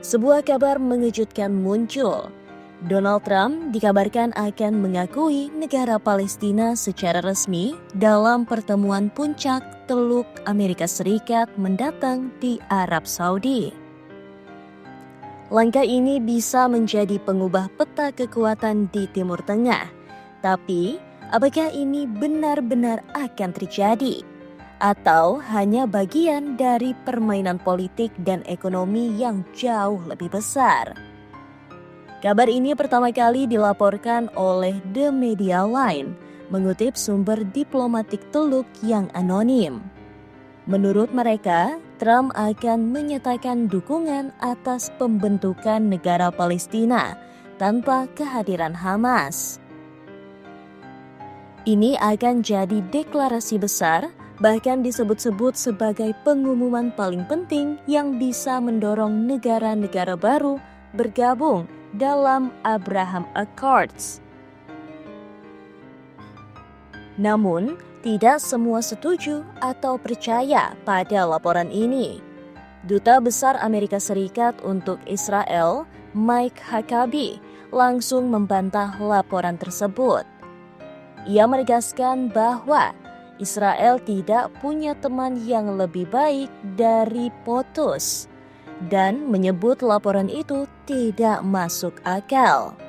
sebuah kabar mengejutkan muncul. Donald Trump dikabarkan akan mengakui negara Palestina secara resmi dalam pertemuan puncak Teluk Amerika Serikat mendatang di Arab Saudi. Langkah ini bisa menjadi pengubah peta kekuatan di Timur Tengah. Tapi, apakah ini benar-benar akan terjadi? Atau hanya bagian dari permainan politik dan ekonomi yang jauh lebih besar? Kabar ini pertama kali dilaporkan oleh The Media Line, mengutip sumber diplomatik Teluk yang anonim. Menurut mereka, Trump akan menyatakan dukungan atas pembentukan negara Palestina tanpa kehadiran Hamas. Ini akan jadi deklarasi besar, bahkan disebut-sebut sebagai pengumuman paling penting yang bisa mendorong negara-negara baru bergabung dalam Abraham Accords. Namun, tidak semua setuju atau percaya pada laporan ini. Duta Besar Amerika Serikat untuk Israel, Mike Huckabee, langsung membantah laporan tersebut. Ia menegaskan bahwa Israel tidak punya teman yang lebih baik dari POTUS dan menyebut laporan itu tidak masuk akal.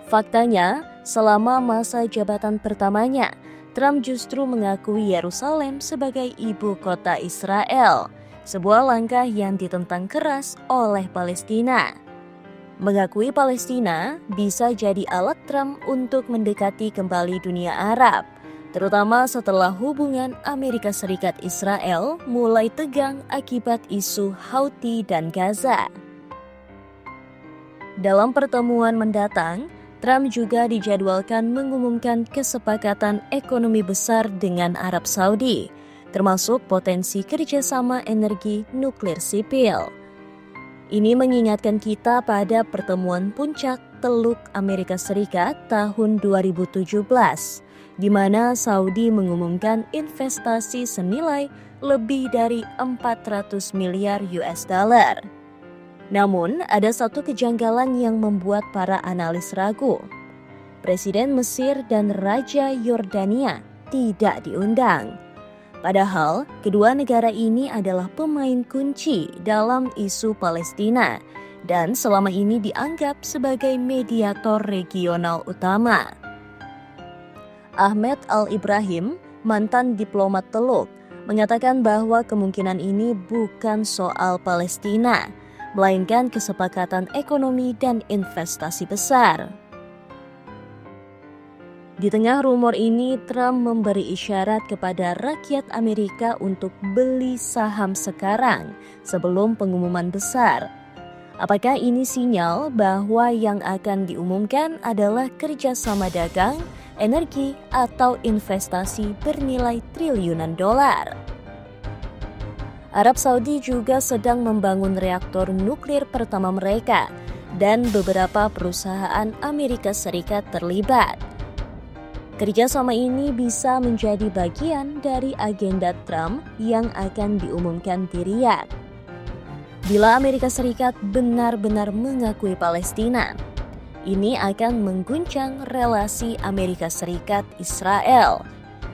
Faktanya, selama masa jabatan pertamanya, Trump justru mengakui Yerusalem sebagai ibu kota Israel, sebuah langkah yang ditentang keras oleh Palestina. Mengakui Palestina bisa jadi alat Trump untuk mendekati kembali dunia Arab, terutama setelah hubungan Amerika Serikat-Israel mulai tegang akibat isu Houthi dan Gaza. Dalam pertemuan mendatang, Trump juga dijadwalkan mengumumkan kesepakatan ekonomi besar dengan Arab Saudi, termasuk potensi kerjasama energi nuklir sipil. Ini mengingatkan kita pada pertemuan puncak Teluk Amerika Serikat tahun 2017, di mana Saudi mengumumkan investasi senilai lebih dari 400 miliar US dollar. Namun, ada satu kejanggalan yang membuat para analis ragu. Presiden Mesir dan Raja Yordania tidak diundang. Padahal, kedua negara ini adalah pemain kunci dalam isu Palestina dan selama ini dianggap sebagai mediator regional utama. Ahmed Al-Ibrahim, mantan diplomat Teluk, mengatakan bahwa kemungkinan ini bukan soal Palestina, melainkan kesepakatan ekonomi dan investasi besar. Di tengah rumor ini, Trump memberi isyarat kepada rakyat Amerika untuk beli saham sekarang sebelum pengumuman besar. Apakah ini sinyal bahwa yang akan diumumkan adalah kerjasama dagang, energi, atau investasi bernilai triliunan dolar? Arab Saudi juga sedang membangun reaktor nuklir pertama mereka, dan beberapa perusahaan Amerika Serikat terlibat. Kerjasama ini bisa menjadi bagian dari agenda Trump yang akan diumumkan di Riyadh. Bila Amerika Serikat benar-benar mengakui Palestina, ini akan mengguncang relasi Amerika Serikat-Israel,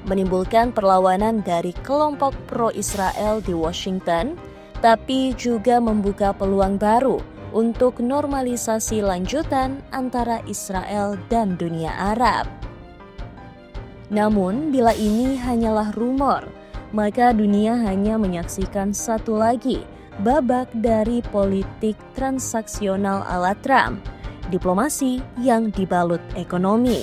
menimbulkan perlawanan dari kelompok pro-Israel di Washington, tapi juga membuka peluang baru untuk normalisasi lanjutan antara Israel dan dunia Arab. Namun, bila ini hanyalah rumor, maka dunia hanya menyaksikan satu lagi babak dari politik transaksional ala Trump, diplomasi yang dibalut ekonomi.